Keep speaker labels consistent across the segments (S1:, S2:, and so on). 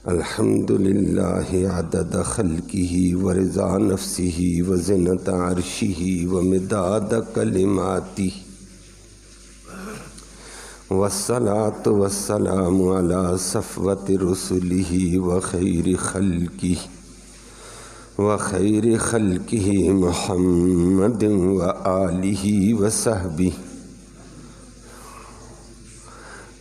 S1: الحمد للہ عدد خلقہ ورضا نفسہ وزنت عرشہ ومداد کلماتہ والصلاة والسلام علی صفوة رسلہ وخیر خلقہ محمد وآلہ وصحبہ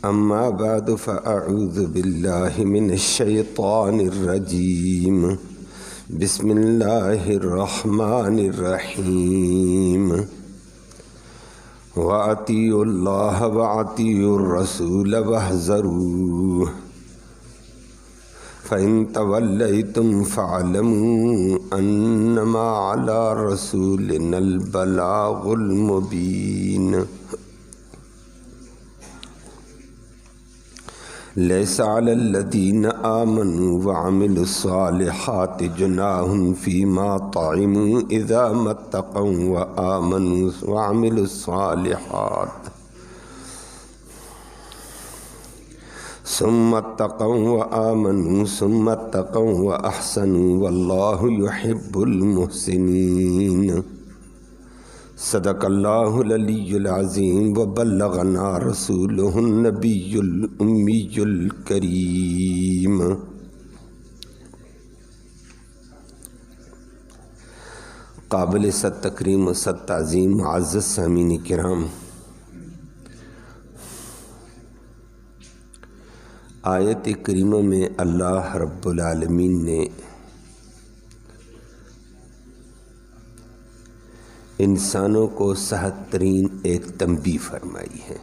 S1: اما بعد فاعوذ باللہ من الشیطان الرجیم بسم اللہ الرحمن الرحیم وَأَطِيعُوا اللَّهَ وَأَطِيعُوا الرَّسُولَ وَاحْذَرُوا فَإِن تَوَلَّيْتُمْ فَاعْلَمُوا أَنَّمَا عَلَى رَسُولِنَا الْبَلَاغُ الْمُبِينُ لَيْسَ عَلَى الَّذِينَ آمَنُوا وَعَمِلُوا الصَّالِحَاتِ جُنَاحٌ فِيمَا طَعِمُوا إِذَا مَا اتَّقَوْا وَآمَنُوا وَعَمِلُوا الصَّالِحَاتِ ثُمَّ اتَّقَوْا وَآمَنُوا ثُمَّ اتَّقَوْا وَأَحْسَنُوا وَاللَّهُ يُحِبُّ الْمُحْسِنِينَ صدق اللہ العلی العظیم وبلغنا رسولہ النبی الامی الکریم۔ قابل صد تکریم و صد تعظیم معزز سامعین کرام، آیت کریمہ میں اللہ رب العالمین نے انسانوں کو صحت ترین ایک تنبیہ فرمائی ہے۔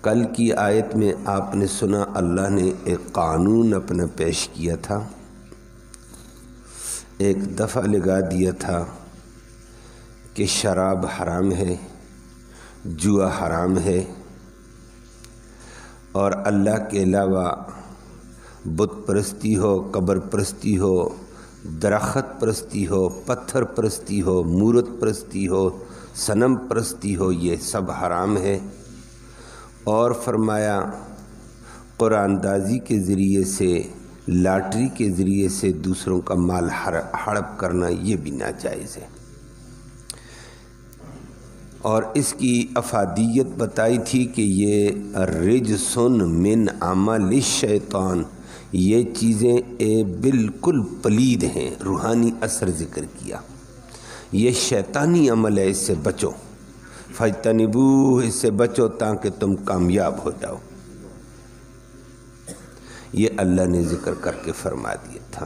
S1: کل کی آیت میں آپ نے سنا اللہ نے ایک قانون اپنا پیش کیا تھا، ایک دفعہ لگا دیا تھا کہ شراب حرام ہے، جوا حرام ہے، اور اللہ کے علاوہ بت پرستی ہو، قبر پرستی ہو، درخت پرستی ہو، پتھر پرستی ہو، مورت پرستی ہو، صنم پرستی ہو، یہ سب حرام ہے۔ اور فرمایا قرآن اندازی کے ذریعے سے، لاٹری کے ذریعے سے دوسروں کا مال ہڑپ کرنا یہ بھی ناجائز ہے، اور اس کی افادیت بتائی تھی کہ یہ رجس من عمل الشیطان، یہ چیزیں بالکل پلید ہیں، روحانی اثر ذکر کیا، یہ شیطانی عمل ہے، اس سے بچو، فاجتنبوہ، اس سے بچو تاکہ تم کامیاب ہو جاؤ، یہ اللہ نے ذکر کر کے فرما دیا تھا۔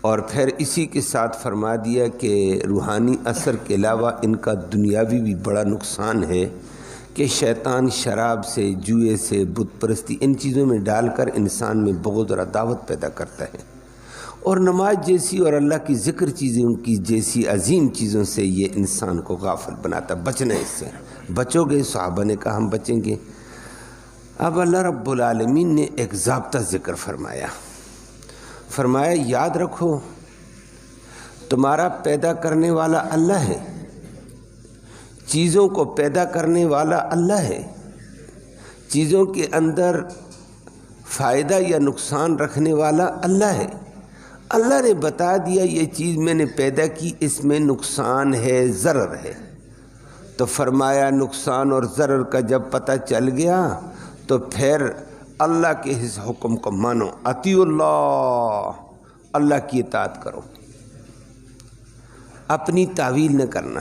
S1: اور پھر اسی کے ساتھ فرما دیا کہ روحانی اثر کے علاوہ ان کا دنیاوی بھی بڑا نقصان ہے کہ شیطان شراب سے، جوئے سے، بت پرستی، ان چیزوں میں ڈال کر انسان میں بغض اور عداوت پیدا کرتا ہے، اور نماز جیسی اور اللہ کی ذکر چیزیں، ان کی جیسی عظیم چیزوں سے یہ انسان کو غافل بناتا۔ بچنا اس سے، بچو گے، صحابہ نے کہا ہم بچیں گے۔ اب اللہ رب العالمین نے ایک ضابطہ ذکر فرمایا یاد رکھو تمہارا پیدا کرنے والا اللہ ہے، چیزوں کو پیدا کرنے والا اللہ ہے، چیزوں کے اندر فائدہ یا نقصان رکھنے والا اللہ ہے۔ اللہ نے بتا دیا یہ چیز میں نے پیدا کی، اس میں نقصان ہے، ضرر ہے، تو فرمایا نقصان اور ضرر کا جب پتہ چل گیا تو پھر اللہ کے اس حکم کو مانو، اطیعوا اللہ، اللہ کی اطاعت کرو، اپنی تعویل نہ کرنا۔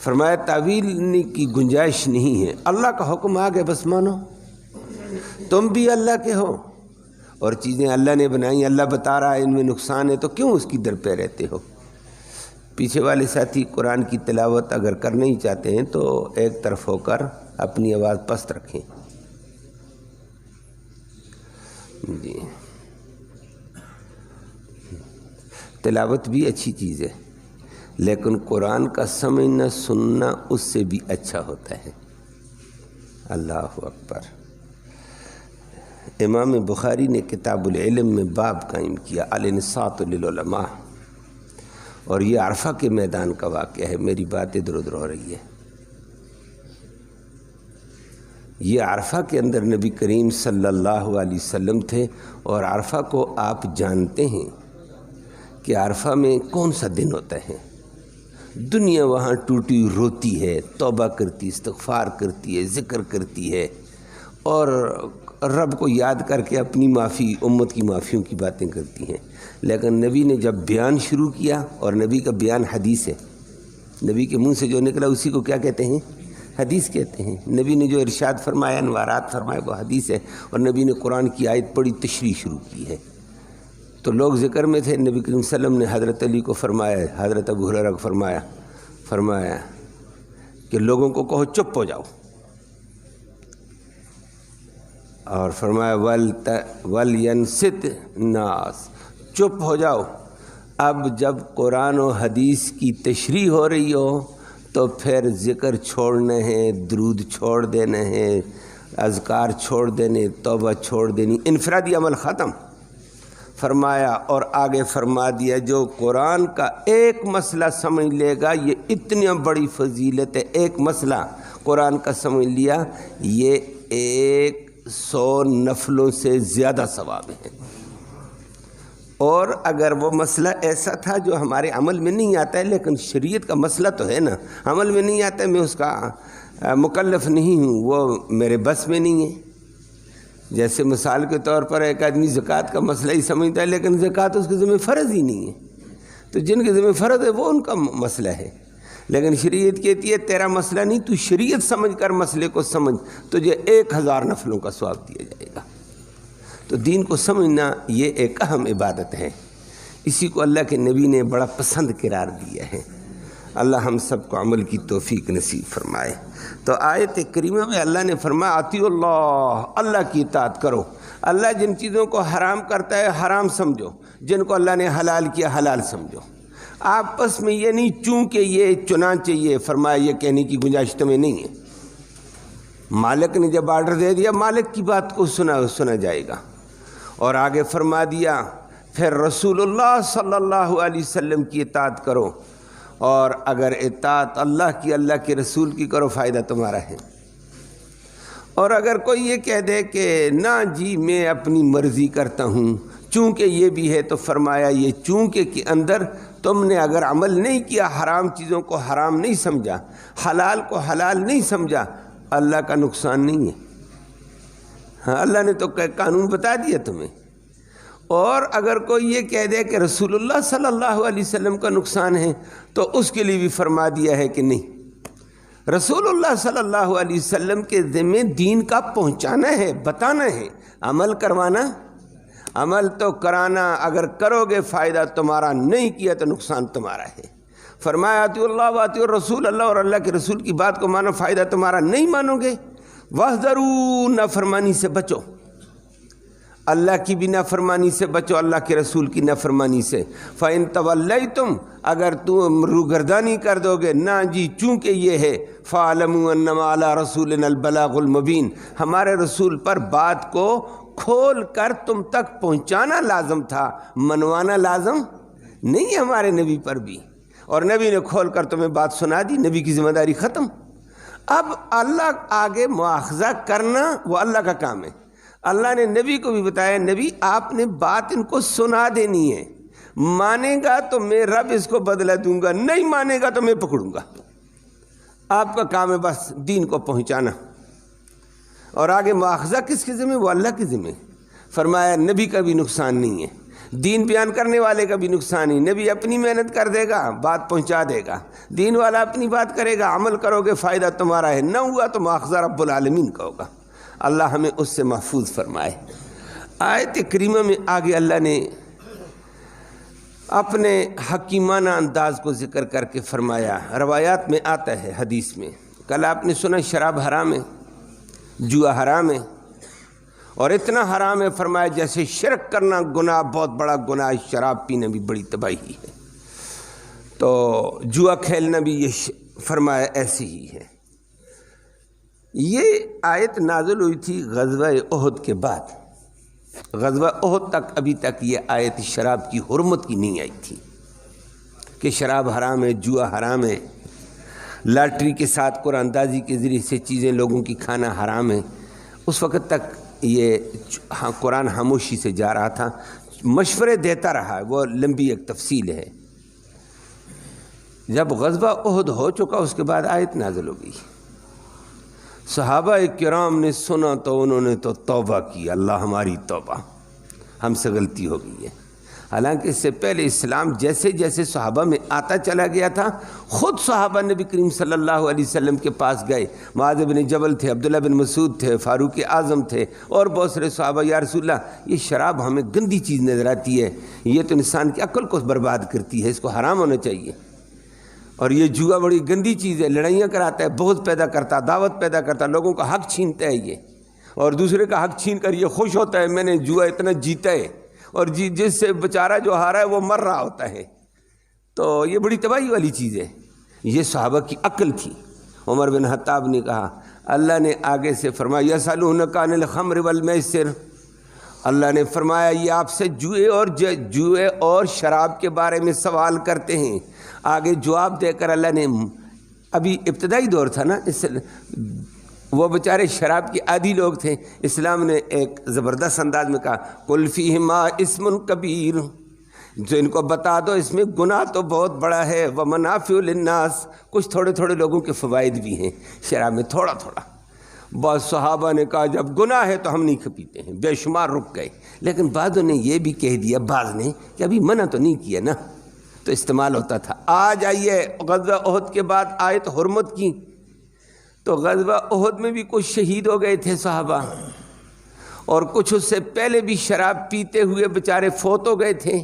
S1: فرمایا تعویل کی گنجائش نہیں ہے، اللہ کا حکم آ گیا بس مانو، تم بھی اللہ کے ہو، اور چیزیں اللہ نے بنائی، اللہ بتا رہا ہے ان میں نقصان ہے، تو کیوں اس کی در پہ رہتے ہو؟ پیچھے والے ساتھی قرآن کی تلاوت اگر کرنا ہی چاہتے ہیں تو ایک طرف ہو کر اپنی آواز پست رکھیں۔ جی، تلاوت بھی اچھی چیز ہے، لیکن قرآن کا سمجھنا سننا اس سے بھی اچھا ہوتا ہے۔ اللہ اکبر۔ امام بخاری نے کتاب العلم میں باب قائم کیا، الانصات للعلماء، اور یہ عرفہ کے میدان کا واقعہ ہے، میری بات ادھر ادھر ہو رہی ہے۔ یہ عرفہ کے اندر نبی کریم صلی اللہ علیہ وسلم تھے، اور عرفہ کو آپ جانتے ہیں کہ عرفہ میں کون سا دن ہوتا ہے۔ دنیا وہاں ٹوٹی روتی ہے، توبہ کرتی، استغفار کرتی ہے، ذکر کرتی ہے، اور رب کو یاد کر کے اپنی معافی، امت کی معافیوں کی باتیں کرتی ہیں۔ لیکن نبی نے جب بیان شروع کیا، اور نبی کا بیان حدیث ہے، نبی کے منہ سے جو نکلا اسی کو کیا کہتے ہیں؟ حدیث کہتے ہیں۔ نبی نے جو ارشاد فرمایا، انوارات فرمائے، وہ حدیث ہے، اور نبی نے قرآن کی آیت پڑھی، تشریح شروع کی ہے۔ تو لوگ ذکر میں تھے، نبی کریم صلی اللہ علیہ وسلم نے حضرت علی کو فرمایا، حضرت ابو ہریرہ کو فرمایا کہ لوگوں کو کہو چپ ہو جاؤ، اور فرمایا وَلْيَنْصِتْ النَّاسُ، چپ ہو جاؤ۔ اب جب قرآن و حدیث کی تشریح ہو رہی ہو تو پھر ذکر چھوڑنے ہیں، درود چھوڑ دینے ہیں، اذکار چھوڑ دینے، توبہ چھوڑ دینی، انفرادی عمل ختم فرمایا۔ اور آگے فرما دیا جو قرآن کا ایک مسئلہ سمجھ لے گا، یہ اتنی بڑی فضیلت ہے، ایک مسئلہ قرآن کا سمجھ لیا، یہ 100 نفلوں سے زیادہ ثواب ہے۔ اور اگر وہ مسئلہ ایسا تھا جو ہمارے عمل میں نہیں آتا ہے، لیکن شریعت کا مسئلہ تو ہے نا، عمل میں نہیں آتا ہے، میں اس کا مکلف نہیں ہوں، وہ میرے بس میں نہیں ہے۔ جیسے مثال کے طور پر ایک آدمی زکوٰۃ کا مسئلہ ہی سمجھتا ہے، لیکن زکوٰۃ اس کے ذمہ فرض ہی نہیں ہے، تو جن کے ذمہ فرض ہے وہ ان کا مسئلہ ہے۔ لیکن شریعت کہتی ہے تیرا مسئلہ نہیں، تو شریعت سمجھ کر مسئلے کو سمجھ، تجھے 1000 نفلوں کا ثواب دیا جائے گا۔ تو دین کو سمجھنا یہ ایک اہم عبادت ہے، اسی کو اللہ کے نبی نے بڑا پسند قرار دیا ہے۔ اللہ ہم سب کو عمل کی توفیق نصیب فرمائے۔ تو آیت کریمہ میں اللہ نے فرمایا اطیعوا اللہ، اللہ کی اطاعت کرو۔ اللہ جن چیزوں کو حرام کرتا ہے حرام سمجھو، جن کو اللہ نے حلال کیا حلال سمجھو۔ آپس میں یہ نہیں چونکہ یہ چنانچہ یہ، فرمایا یہ کہنے کی گنجائش تمہیں نہیں ہے۔ مالک نے جب آرڈر دے دیا، مالک کی بات کو سنا جائے گا۔ اور آگے فرما دیا پھر رسول اللہ صلی اللہ علیہ وسلم کی اطاعت کرو، اور اگر اطاعت اللہ کی، اللہ کے رسول کی کرو، فائدہ تمہارا ہے۔ اور اگر کوئی یہ کہہ دے کہ نہ جی میں اپنی مرضی کرتا ہوں، چونکہ یہ بھی ہے، تو فرمایا یہ چونکہ کے اندر تم نے اگر عمل نہیں کیا، حرام چیزوں کو حرام نہیں سمجھا، حلال کو حلال نہیں سمجھا، اللہ کا نقصان نہیں ہے۔ ہاں، اللہ نے تو قانون بتا دیا تمہیں۔ اور اگر کوئی یہ کہہ دے کہ رسول اللہ صلی اللہ علیہ وسلم کا نقصان ہے، تو اس کے لیے بھی فرما دیا ہے کہ نہیں، رسول اللہ صلی اللہ علیہ وسلم کے ذمہ دین کا پہنچانا ہے، بتانا ہے، عمل کروانا، عمل تو کرانا، اگر کرو گے فائدہ تمہارا، نہیں کیا تو نقصان تمہارا ہے۔ فرمایا اطیعوا اللہ واطیعوا الرسول، اللہ اور اللہ کے رسول کی بات کو مانو، فائدہ تمہارا، نہیں مانو گے واحذروا، نافرمانی سے بچو، اللہ کی بھی نافرمانی سے بچو، اللہ کے رسول کی نافرمانی سے۔ فَإِن تَوَلَّيْتُمْ، اگر تم روگردانی کر دو گے، نہ جی چونکہ یہ ہے، فَاعْلَمُوا أَنَّمَا عَلَىٰ رَسُولِنَا الْبَلَاغُ الْمُبِينُ، ہمارے رسول پر بات کو کھول کر تم تک پہنچانا لازم تھا، منوانا لازم نہیں ہے ہمارے نبی پر بھی۔ اور نبی نے کھول کر تمہیں بات سنا دی، نبی کی ذمہ داری ختم۔ اب اللہ آگے مواخذہ کرنا وہ اللہ کا کام ہے۔ اللہ نے نبی کو بھی بتایا، نبی آپ نے بات ان کو سنا دینی ہے، مانے گا تو میں رب اس کو بدلہ دوں گا، نہیں مانے گا تو میں پکڑوں گا۔ آپ کا کام ہے بس دین کو پہنچانا، اور آگے مواخذہ کس کے ذمہ؟ وہ اللہ کے ذمہ۔ فرمایا نبی کا بھی نقصان نہیں ہے، دین بیان کرنے والے کا بھی نقصان نہیں، نبی اپنی محنت کر دے گا، بات پہنچا دے گا، دین والا اپنی بات کرے گا، عمل کرو گے فائدہ تمہارا ہے، نہ ہوا تو مواخذہ رب العالمین کا ہوگا۔ اللہ ہمیں اس سے محفوظ فرمائے۔ آیت کریمہ میں آگے اللہ نے اپنے حکیمانہ انداز کو ذکر کر کے فرمایا، روایات میں آتا ہے، حدیث میں، کل آپ نے سنا شراب حرام ہے، جوا حرام ہے، اور اتنا حرام ہے فرمایا جیسے شرک کرنا گناہ، بہت بڑا گناہ، شراب پینا بھی بڑی تباہی ہے، تو جوا کھیلنا بھی یہ فرمایا ایسی ہی ہے۔ یہ آیت نازل ہوئی تھی غزوہ احد کے بعد، غزوہ احد تک ابھی تک یہ آیت شراب کی حرمت کی نہیں آئی تھی، کہ شراب حرام ہے، جوا حرام ہے، لاٹری کے ساتھ قرآن اندازی کے ذریعے سے چیزیں لوگوں کی کھانا حرام ہے، اس وقت تک یہ قرآن خاموشی سے جا رہا تھا، مشورے دیتا رہا ہے، وہ لمبی ایک تفصیل ہے۔ جب غزوہ احد ہو چکا اس کے بعد آیت نازل ہو گئی، صحابہ کرام نے سنا تو انہوں نے تو توبہ کی، اللہ ہماری توبہ، ہم سے غلطی ہو گئی ہے۔ حالانکہ اس سے پہلے اسلام جیسے جیسے صحابہ میں آتا چلا گیا تھا، خود صحابہ نبی کریم صلی اللہ علیہ وسلم کے پاس گئے، معاذ بن جبل تھے، عبداللہ بن مسعود تھے، فاروق اعظم تھے اور بہت سارے صحابہ، یا رسول اللہ یہ شراب ہمیں گندی چیز نظر آتی ہے، یہ تو انسان کی عقل کو برباد کرتی ہے، اس کو حرام ہونا چاہیے، اور یہ جوا بڑی گندی چیز ہے، لڑائیاں کراتا ہے، بغض پیدا کرتا، دعوت پیدا کرتا، لوگوں کا حق چھینتا ہے یہ، اور دوسرے کا حق چھین کر یہ خوش ہوتا ہے میں نے جوا اتنا جیتا ہے، اور جس سے بیچارہ جو ہارا ہے وہ مر رہا ہوتا ہے، تو یہ بڑی تباہی والی چیز ہے۔ یہ صحابہ کی عقل تھی۔ عمر بن خطاب نے کہا، اللہ نے آگے سے فرمایا یسألونک عن الخمر والمیسر، اللہ نے فرمایا یہ آپ سے جوئے اور شراب کے بارے میں سوال کرتے ہیں۔ آگے جواب دے کر اللہ نے، ابھی ابتدائی دور تھا نا، وہ بیچارے شراب کے عادی لوگ تھے، اسلام نے ایک زبردست انداز میں کہا قل فیہما اسم کبیر، جو ان کو بتا دو اس میں گناہ تو بہت بڑا ہے، ومنافع للناس، کچھ تھوڑے تھوڑے لوگوں کے فوائد بھی ہیں شراب میں، تھوڑا تھوڑا۔ بعض صحابہ نے کہا جب گناہ ہے تو ہم نہیں پیتے ہیں، بے شمار رک گئے، لیکن بعضوں نے یہ بھی کہہ دیا، بعض نے کہ ابھی منع تو نہیں کیا نا، تو استعمال ہوتا تھا۔ آج آئیے غزوہ احد کے بعد آیت حرمت کی، تو غزوہ احد میں بھی کچھ شہید ہو گئے تھے صحابہ، اور کچھ اس سے پہلے بھی شراب پیتے ہوئے بیچارے فوت ہو گئے تھے۔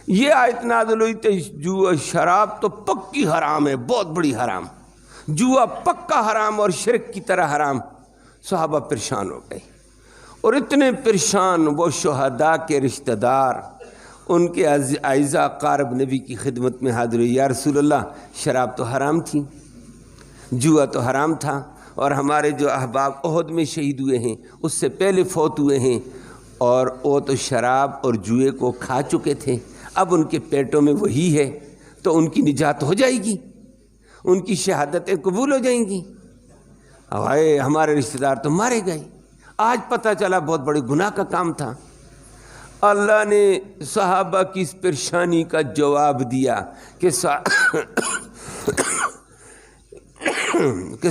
S1: یہ آیت نازل ہوئی تھی جوا شراب تو پکی حرام ہے، بہت بڑی حرام، جوا پکا حرام اور شرک کی طرح حرام۔ صحابہ پریشان ہو گئے، اور اتنے پریشان وہ شہداء کے رشتہ دار، ان کے اعزاء قارب نبی کی خدمت میں حاضر ہوئے، یا رسول اللہ شراب تو حرام تھی، جوا تو حرام تھا، اور ہمارے جو احباب احد میں شہید ہوئے ہیں اس سے پہلے فوت ہوئے ہیں، اور وہ تو شراب اور جوئے کو کھا چکے تھے، اب ان کے پیٹوں میں وہی ہے، تو ان کی نجات ہو جائے گی، ان کی شہادتیں قبول ہو جائیں گی۔ ہائے ہمارے رشتہ دار تو مارے گئے، آج پتہ چلا بہت بڑے گناہ کا کام تھا۔ اللہ نے صحابہ کی اس پریشانی کا جواب دیا کہ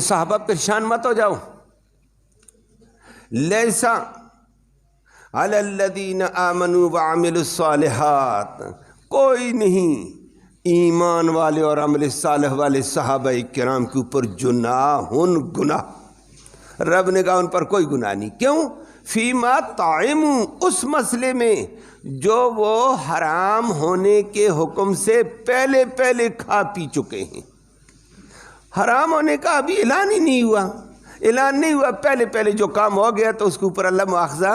S1: صحابہ پریشان مت ہو جاؤ، لیسا علی الذین آمنوا وعملوا الصالحات، کوئی نہیں ایمان والے اور عمل صالح والے صحابہ کرام کے اوپر گناہ، رب نے کہا ان پر کوئی گناہ نہیں۔ کیوں؟ فیما طعموا، اس مسئلے میں جو وہ حرام ہونے کے حکم سے پہلے پہلے کھا پی چکے ہیں۔ حرام ہونے کا ابھی اعلان ہی نہیں ہوا، پہلے پہلے جو کام ہو گیا تو اس کے اوپر اللہ مؤاخذہ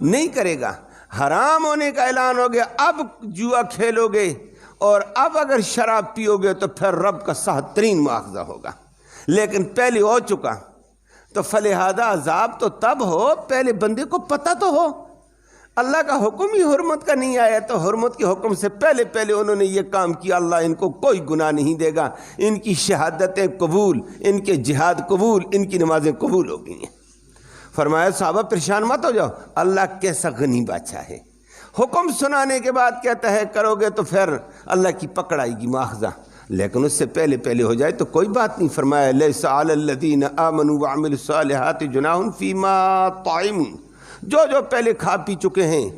S1: نہیں کرے گا۔ حرام ہونے کا اعلان ہو گیا، اب جوا کھیلو گے اور اب اگر شراب پیو گے تو پھر رب کا سخت ترین مؤاخذہ ہوگا، لیکن پہلے ہو چکا، تو فلہذا عذاب تو تب ہو پہلے بندے کو پتہ تو ہو۔ اللہ کا حکم ہی حرمت کا نہیں آیا، تو حرمت کے حکم سے پہلے پہلے انہوں نے یہ کام کیا، اللہ ان کو کوئی گناہ نہیں دے گا، ان کی شہادتیں قبول، ان کے جہاد قبول، ان کی نمازیں قبول ہو گئی ہیں۔ فرمایا صحابہ پریشان مت ہو جاؤ، اللہ کیسا غنی بادشاہ ہے، حکم سنانے کے بعد کہتا ہے کرو گے تو پھر اللہ کی پکڑ آئے گی مواخذہ، لیکن اس سے پہلے پہلے ہو جائے تو کوئی بات نہیں۔ فرمایا لیس علی الذین آمنوا وعملوا الصالحات جناح فیما طعموا، جو پہلے کھا پی چکے ہیں،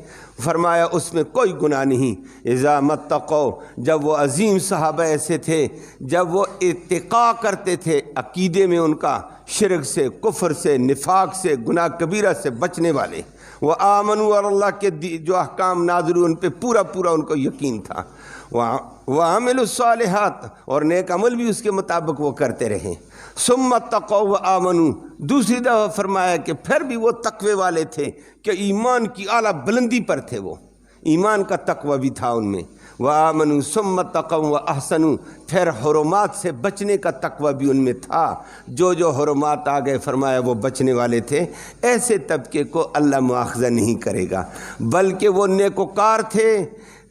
S1: فرمایا اس میں کوئی گناہ نہیں۔ اذا متقوا، جب وہ عظیم صحابہ ایسے تھے جب وہ اتقاء کرتے تھے عقیدے میں، ان کا شرک سے، کفر سے، نفاق سے، گناہ کبیرہ سے بچنے والے، وہ آمنوا، اور اللہ کے جو احکام نازل ہوئے ان پہ پورا ان کو یقین تھا، وعملوا الصالحات، اور نیک عمل بھی اس کے مطابق وہ کرتے رہے، ثم اتقوا وآمنوا، دوسری دفعہ فرمایا کہ پھر بھی وہ تقوی والے تھے، کہ ایمان کی اعلیٰ بلندی پر تھے، وہ ایمان کا تقوی بھی تھا ان میں، وآمنوا ثم اتقوا واحسنوا، پھر حرمات سے بچنے کا تقوی بھی ان میں تھا، جو حرمات آ گئے فرمایا وہ بچنے والے تھے۔ ایسے طبقے کو اللہ مؤاخذہ نہیں کرے گا، بلکہ وہ نیکوکار تھے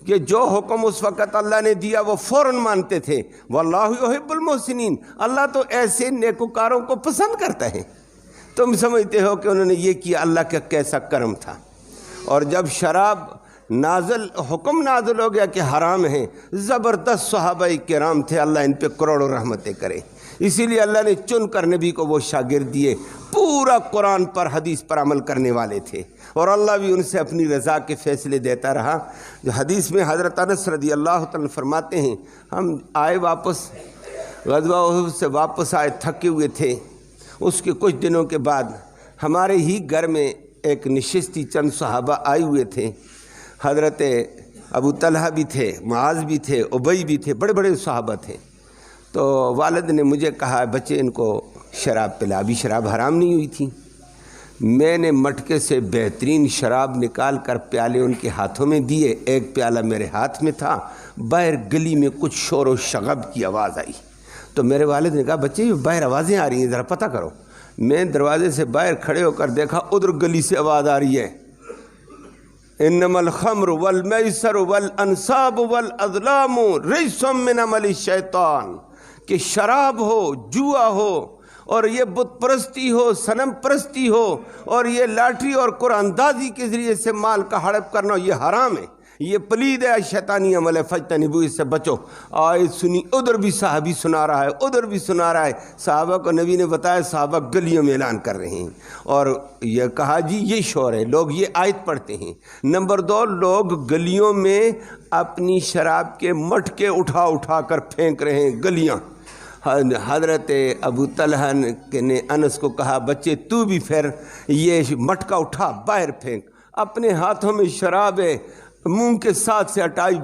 S1: کہ جو حکم اس وقت اللہ نے دیا وہ فوراً مانتے تھے۔ واللہ یحب المحسنین، اللہ تو ایسے نیکوکاروں کو پسند کرتا ہے۔ تم سمجھتے ہو کہ انہوں نے یہ کیا اللہ کا کیسا کرم تھا۔ اور جب شراب حکم نازل ہو گیا کہ حرام ہے، زبردست صحابہ کرام تھے، اللہ ان پہ کروڑوں رحمتیں کرے۔ اسی لیے اللہ نے چن کر نبی کو وہ شاگرد دیے، پورا قرآن پر حدیث پر عمل کرنے والے تھے، اور اللہ بھی ان سے اپنی رضا کے فیصلے دیتا رہا۔ جو حدیث میں حضرت انس رضی اللہ تعالیٰ فرماتے ہیں، ہم آئے واپس غزوہ احد سے واپس آئے، تھکے ہوئے تھے۔ اس کے کچھ دنوں کے بعد ہمارے ہی گھر میں ایک نشستی چند صحابہ آئے ہوئے تھے۔ حضرت ابو طلحہ بھی تھے، معاذ بھی تھے، ابی بھی تھے، بڑے بڑے صحابہ تھے۔ تو والد نے مجھے کہا بچے ان کو شراب پلا، ابھی شراب حرام نہیں ہوئی تھی۔ میں نے مٹکے سے بہترین شراب نکال کر پیالے ان کے ہاتھوں میں دیے، ایک پیالہ میرے ہاتھ میں تھا، باہر گلی میں کچھ شور و شغب کی آواز آئی۔ تو میرے والد نے کہا بچے یہ باہر آوازیں آ رہی ہیں، ذرا پتہ کرو۔ میں دروازے سے باہر کھڑے ہو کر دیکھا، ادھر گلی سے آواز آ رہی ہے، انما الخمر والمیسر والانصاب والازلام رجس من عمل الشیطان، کہ شراب ہو، جوا ہو، اور یہ بت پرستی ہو، صنم پرستی ہو، اور یہ لاٹری اور قرآن اندازی کے ذریعے سے مال کا ہڑپ کرنا، یہ حرام ہے، یہ پلید ہے، شیطانی عمل ہے، فاجتنبوہ، اس سے بچو۔ آیت سنی، ادھر بھی صحابی سنا رہا ہے، ادھر بھی سنا رہا ہے، صحابہ کو نبی نے بتایا، صحابہ گلیوں میں اعلان کر رہے ہیں، اور یہ کہا جی یہ شور ہے، لوگ یہ آیت پڑھتے ہیں۔ نمبر 2، لوگ گلیوں میں اپنی شراب کے مٹکے اٹھا اٹھا کر پھینک رہے ہیں گلیاں۔ حضرت ابو طلحہ نے انس کو کہا بچے تو بھی پھر یہ مٹکا اٹھا باہر پھینک، اپنے ہاتھوں میں شراب ہے، منہ کے ساتھ سے ہٹائی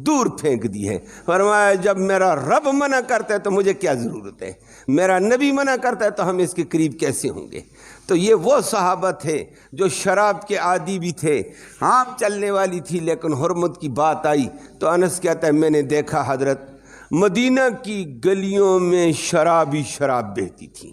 S1: دور پھینک دی ہے۔ فرمایا جب میرا رب منع کرتا ہے تو مجھے کیا ضرورت ہے، میرا نبی منع کرتا ہے تو ہم اس کے قریب کیسے ہوں گے۔ تو یہ وہ صحابہ تھے جو شراب کے عادی بھی تھے، عام چلنے والی تھی، لیکن حرمت کی بات آئی تو انس کہتا ہے میں نے دیکھا حضرت مدینہ کی گلیوں میں شراب ہی شراب بہتی تھی،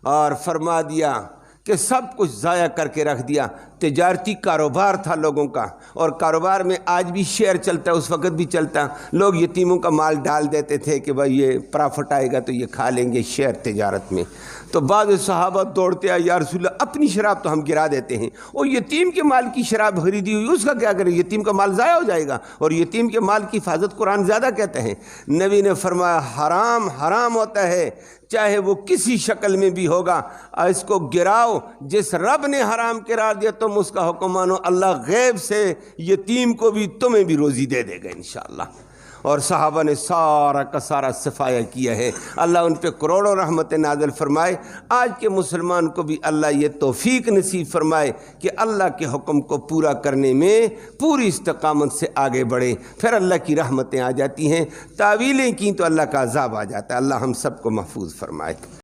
S1: اور فرما دیا کہ سب کچھ ضائع کر کے رکھ دیا۔ تجارتی کاروبار تھا لوگوں کا، اور کاروبار میں آج بھی شیئر چلتا ہے، اس وقت بھی چلتا۔ لوگ یتیموں کا مال ڈال دیتے تھے کہ بھائی یہ پرافٹ آئے گا تو یہ کھا لیں گے، شیئر تجارت میں۔ تو بعض صحابہ دوڑتے آئے، یا رسول اللہ اپنی شراب تو ہم گرا دیتے ہیں، اور یتیم کے مال کی شراب خریدی ہوئی اس کا کیا کریں، یتیم کا مال ضائع ہو جائے گا، اور یتیم کے مال کی حفاظت قرآن زیادہ کہتا ہے۔ نبی نے فرمایا حرام حرام ہوتا ہے، چاہے وہ کسی شکل میں بھی ہوگا، اس کو گراؤ، جس رب نے حرام قرار دیا تم اس کا حکم مانو، اللہ غیب سے یتیم کو بھی تمہیں بھی روزی دے دے گا انشاءاللہ۔ اور صحابہ نے سارا کا سارا صفایا کیا ہے، اللہ ان پہ کروڑوں رحمت نازل فرمائے۔ آج کے مسلمان کو بھی اللہ یہ توفیق نصیب فرمائے کہ اللہ کے حکم کو پورا کرنے میں پوری استقامت سے آگے بڑھے، پھر اللہ کی رحمتیں آ جاتی ہیں، تعویلیں کی تو اللہ کا عذاب آ جاتا ہے۔ اللہ ہم سب کو محفوظ فرمائے۔